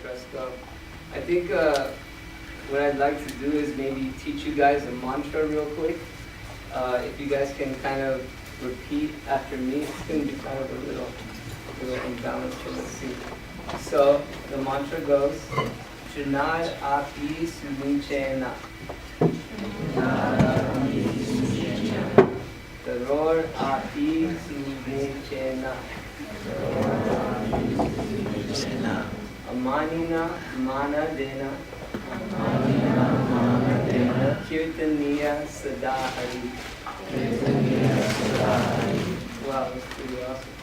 Fresco. I think what I'd like to do is maybe teach you guys a mantra real quick. If you guys can kind of repeat after me, it's going to be kind of a little imbalanced. Let's see. So the mantra goes, Chunad api sunichena. Terror api sunichena. Amanina manadena. Kirtaniya sadahari. Wow, that's pretty awesome.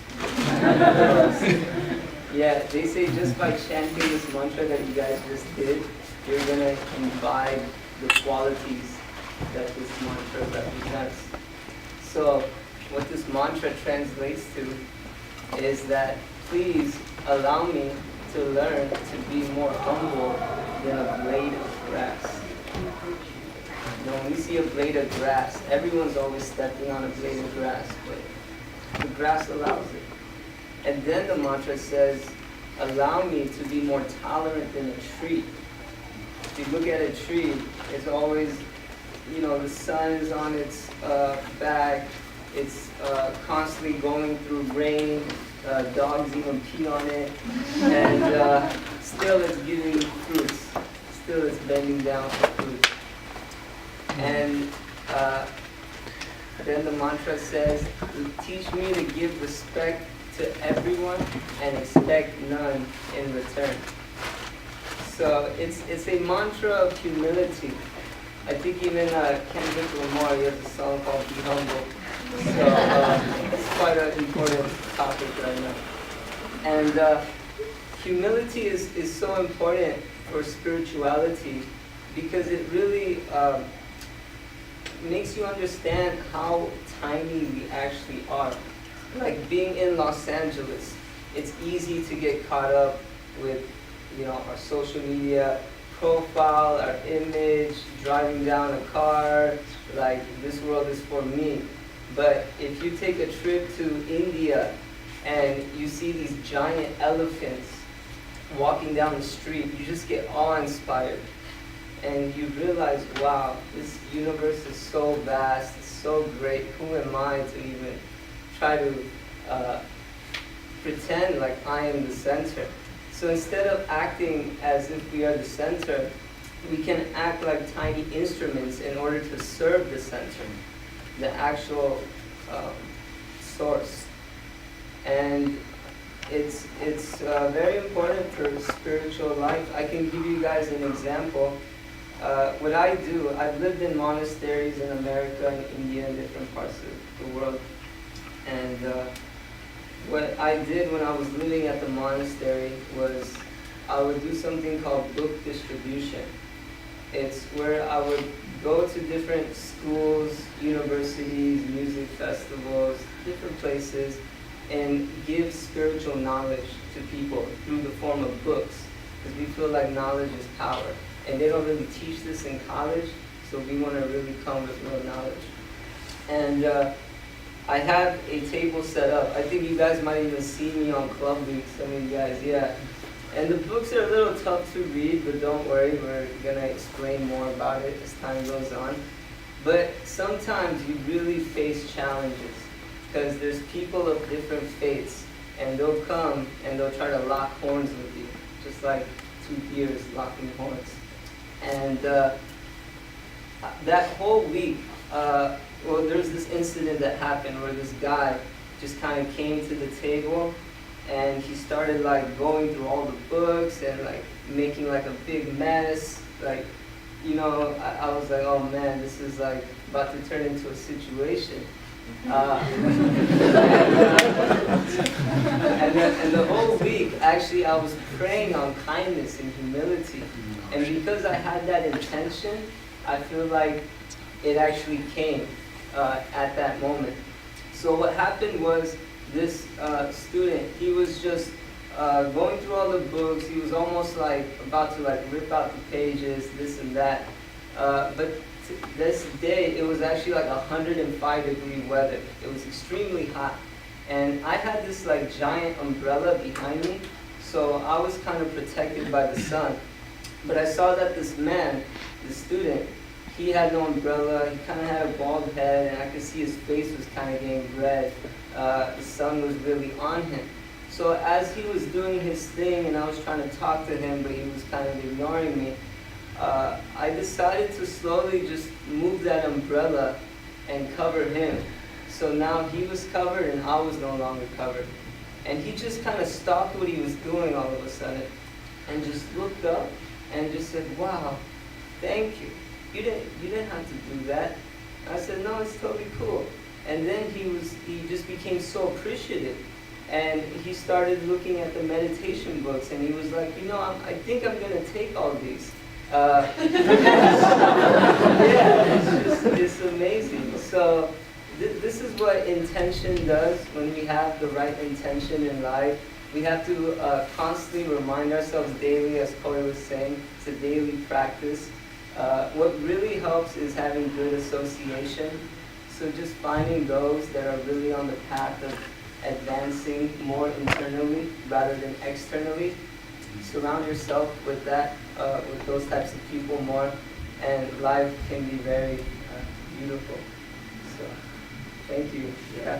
Yeah, they say just by chanting this mantra that you guys just did, you're going to imbibe the qualities that this mantra represents. So what this mantra translates to is that please allow me to learn to be more humble than a blade of grass. You know, when we see a blade of grass, everyone's always stepping on a blade of grass, but the grass allows it. And then the mantra says, allow me to be more tolerant than a tree. If you look at a tree, it's always, the sun is on its back, it's constantly going through rain, dogs even pee on it, and still it's giving fruits, still it's bending down for fruit. And then the mantra says, teach me to give respect to everyone and expect none in return. So it's a mantra of humility. I think even Kendrick Lamar, he has a song called Be Humble. So it's quite an important topic right now. And humility is so important for spirituality because it really makes you understand how tiny we actually are. Like being in Los Angeles, it's easy to get caught up with, our social media profile, our image, driving down a car, like this world is for me. But if you take a trip to India and you see these giant elephants walking down the street, you just get awe-inspired. And you realize, wow, this universe is so vast, it's so great. Who am I to even try to pretend like I am the center? So instead of acting as if we are the center, we can act like tiny instruments in order to serve the center, the actual source. And it's very important for spiritual life. I can give you guys an example. What I do, I've lived in monasteries in America and India and different parts of the world. And what I did when I was living at the monastery was I would do something called book distribution. It's where I would go to different schools, universities, music festivals, different places, and give spiritual knowledge to people through the form of books. Because we feel like knowledge is power. And they don't really teach this in college, so we want to really come with real knowledge. And I have a table set up. I think you guys might even see me on Club Week, some of you guys, yeah. And the books are a little tough to read, but don't worry, we're going to explain more about it as time goes on. But sometimes you really face challenges, because there's people of different faiths, and they'll come and they'll try to lock horns with you, just like two deers locking horns. And that whole week, there's this incident that happened where this guy just kind of came to the table and he started like going through all the books and like making like a big mess. Like, I was like, oh man, this is like about to turn into a situation. And the whole week, actually, I was praying on kindness and humility. And because I had that intention, I feel like it actually came at that moment. So what happened was this student, he was just going through all the books. He was almost like about to like rip out the pages, this and that. But this day, it was actually like 105-degree weather. It was extremely hot. And I had this like giant umbrella behind me. so I was kind of protected by the sun. But I saw that this man, the student, he had no umbrella, he kind of had a bald head, and I could see his face was kind of getting red. The sun was really on him. So as he was doing his thing and I was trying to talk to him, but he was kind of ignoring me, I decided to slowly just move that umbrella and cover him. So now he was covered and I was no longer covered. And he just kind of stopped what he was doing all of a sudden and just looked up and just said, "Wow, thank you. You didn't have to do that." I said, "No, it's totally cool." And then he just became so appreciative. And he started looking at the meditation books and he was like, I think I'm going to take all these. Yeah, it's amazing. So this is what intention does when we have the right intention in life. We have to constantly remind ourselves daily, as Koi was saying, it's a daily practice. What really helps is having good association. So just finding those that are really on the path of advancing more internally rather than externally. Surround yourself with that, with those types of people more, and life can be very beautiful. So, thank you. Yeah.